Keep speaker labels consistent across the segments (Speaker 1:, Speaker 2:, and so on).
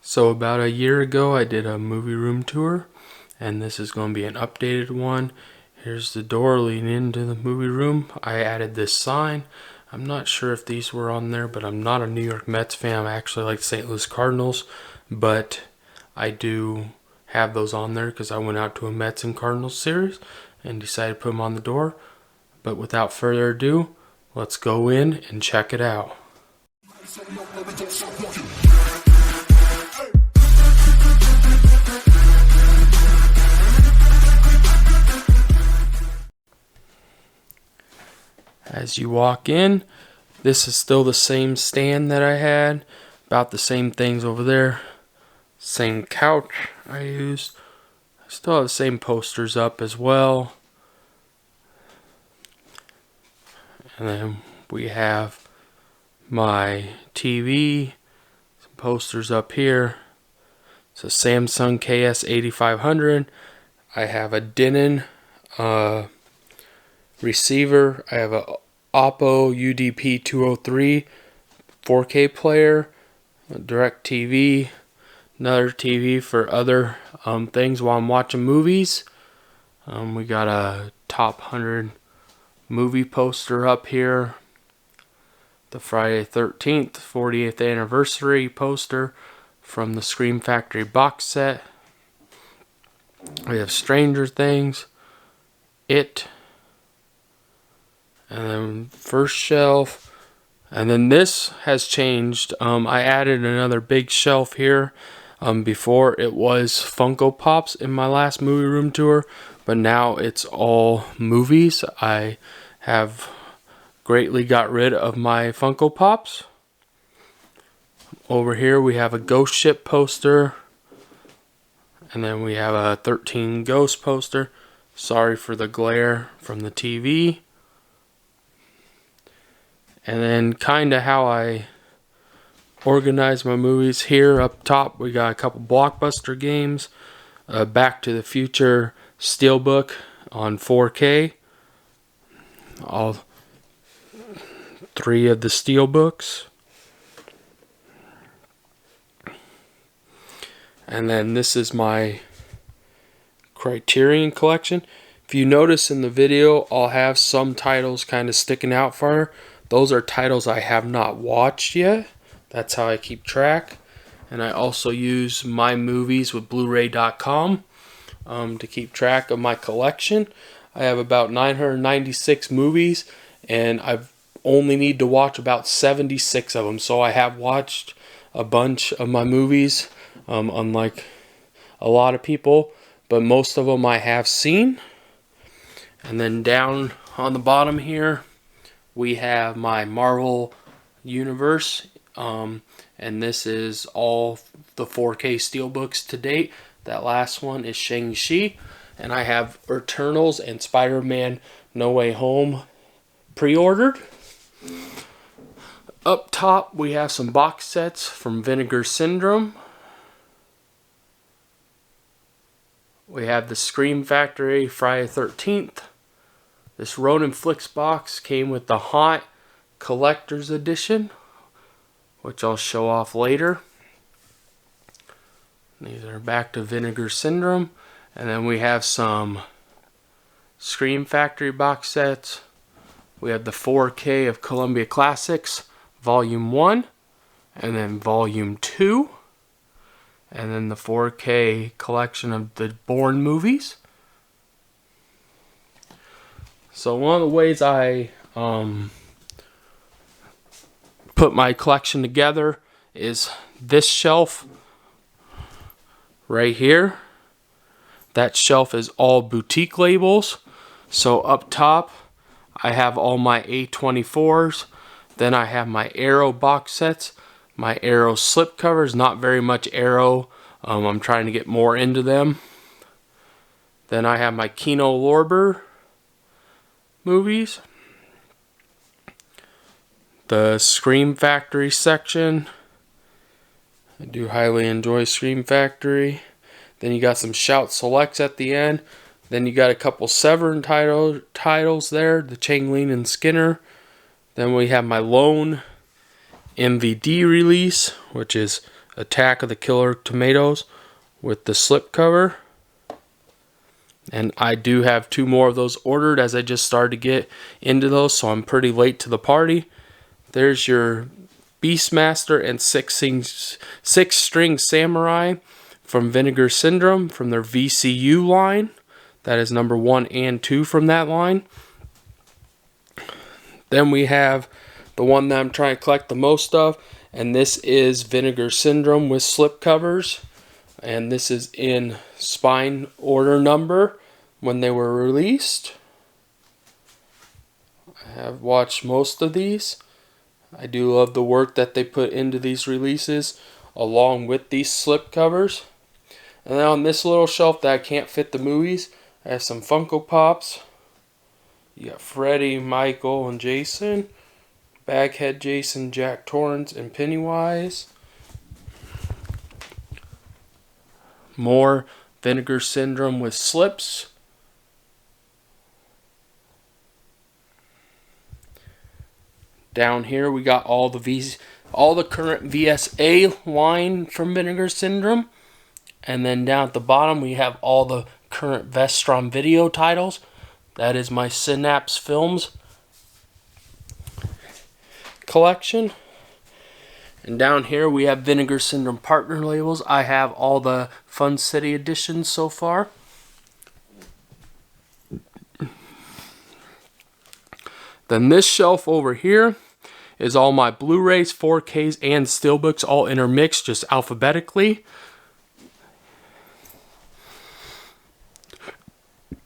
Speaker 1: So about a year ago I did a movie room tour, and this is going to be an updated one. Here's the door leading into the movie room. I added this sign. I'm not sure if these were on there, but I'm not a New York Mets fan. I actually like St. Louis Cardinals, but I do have those on there because I went out to a Mets and Cardinals series and decided to put them on the door. But without further ado, let's go in and check it out. As you walk in, this is still the same stand that I had, about the same things over there, same couch I used. I still have the same posters up as well. And then we have my TV, some posters up here. It's a Samsung KS8500. I have a Denon receiver. I have a Oppo UDP203 4K player, a direct TV, another TV for other things while I'm watching movies. We got a top 100 movie poster up here, the Friday 13th 40th anniversary poster from the Scream Factory box set. We have Stranger Things, It, and then first shelf. And then this has changed. I added another big shelf here. Before it was Funko Pops in my last movie room tour, but now it's all movies. I have greatly got rid of my Funko Pops. Over here we have a Ghost Ship poster, and then we have a 13 Ghost poster. Sorry for the glare from the TV. And then kind of how I organize my movies. Here up top we got a couple blockbuster games, Back to the Future Steelbook on 4K, all 3 of the Steelbooks. And then this is my Criterion collection. If you notice in the video, I'll have some titles kind of sticking out far. Those are titles I have not watched yet. That's how I keep track. And I also use my movies with Blu-ray.com to keep track of my collection. I have about 996 movies, and I've only need to watch about 76 of them. So I have watched a bunch of my movies, unlike a lot of people, but most of them I have seen. And then down on the bottom here, we have my Marvel Universe, and this is all the 4K Steelbooks to date. That last one is Shang-Chi, and I have Eternals and Spider-Man No Way Home pre-ordered. Up top, we have some box sets from Vinegar Syndrome. We have the Scream Factory Friday 13th. This Ronin Flicks box came with the Haunt Collector's Edition, which I'll show off later. These are Back to Vinegar Syndrome. And then we have some Scream Factory box sets. We have the 4K of Columbia Classics, Volume 1, and then Volume 2. And then the 4K collection of the Bourne movies. So one of the ways I put my collection together is this shelf right here. That shelf is all boutique labels. So up top I have all my A24s. Then I have my Arrow box sets, my Arrow slipcovers, not very much Arrow. I'm trying to get more into them. Then I have my Kino Lorber movies, the Scream Factory section. I do highly enjoy Scream Factory. Then you got some Shout Selects at the end. Then you got a couple Severin titles there, the Changeling and Skinner. Then we have my lone MVD release, which is Attack of the Killer Tomatoes with the slipcover. And I do have 2 more of those ordered as I just started to get into those, so I'm pretty late to the party. There's your Beastmaster and Six String Samurai from Vinegar Syndrome from their VCU line. That is number 1 and 2 from that line. Then we have the one that I'm trying to collect the most of, and this is Vinegar Syndrome with slipcovers. And this is in spine order number when they were released. I have watched most of these. I do love the work that they put into these releases along with these slipcovers. And then on this little shelf that I can't fit the movies, I have some Funko Pops. You got Freddy, Michael, and Jason. Baghead Jason, Jack Torrance, and Pennywise. More Vinegar Syndrome with slips. Down here we got all the current VSA line from Vinegar Syndrome. And then down at the bottom we have all the current Vestron video titles. That is my Synapse Films collection. And down here we have Vinegar Syndrome partner labels. I have all the Fun City editions so far. Then this shelf over here is all my Blu-rays, 4Ks, and Steelbooks all intermixed just alphabetically.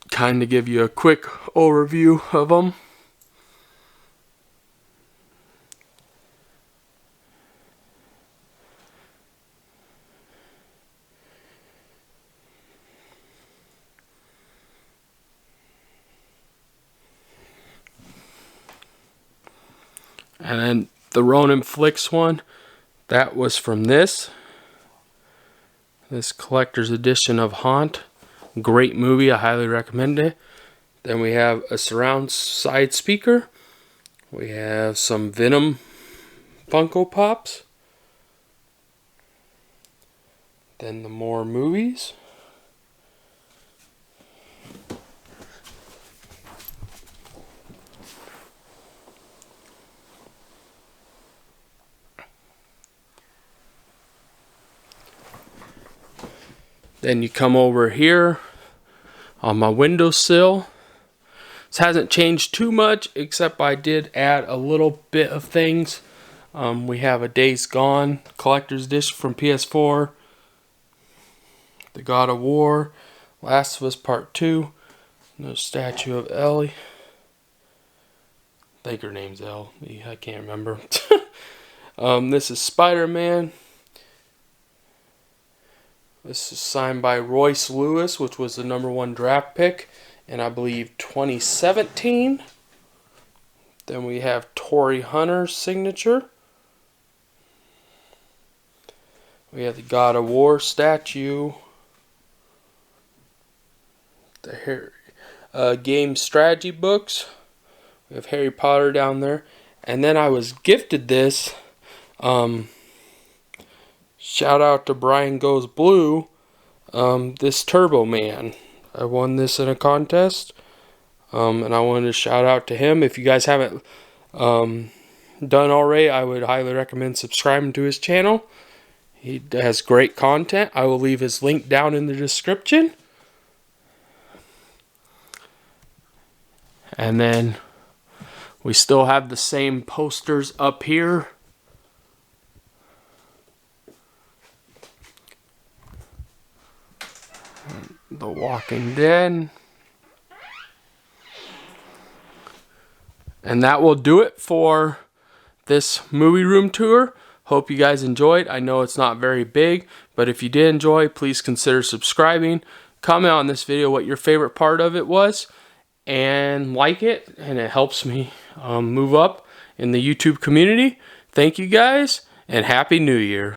Speaker 1: Kind of give you a quick overview of them. And then the Ronin Flicks one, that was from this collector's edition of Haunt. Great movie, I highly recommend it. Then we have a surround side speaker. We have some Venom Funko Pops. Then the more movies. Then you come over here on my windowsill. This hasn't changed too much, except I did add a little bit of things. We have a Days Gone collector's edition from PS4. The God of War. Last of Us Part 2. No statue of Ellie. I think her name's Elle. I can't remember. This is Spider-Man. This is signed by Royce Lewis, which was the #1 draft pick in, I believe, 2017. Then we have Tory Hunter's signature. We have the God of War statue. The game strategy books. We have Harry Potter down there. And then I was gifted this. Shout out to Brian Goes Blue. This Turbo Man. I won this in a contest. And I wanted to shout out to him. If you guys haven't done already, I would highly recommend subscribing to his channel. He has great content. I will leave his link down in the description. And then we still have the same posters up here. The Walking Dead. And that will do it for this movie room tour. Hope you guys enjoyed. I know it's not very big, but if you did enjoy, please consider subscribing. Comment on this video what your favorite part of it was, and like it, and it helps me move up in the YouTube community. Thank you guys, and Happy New Year.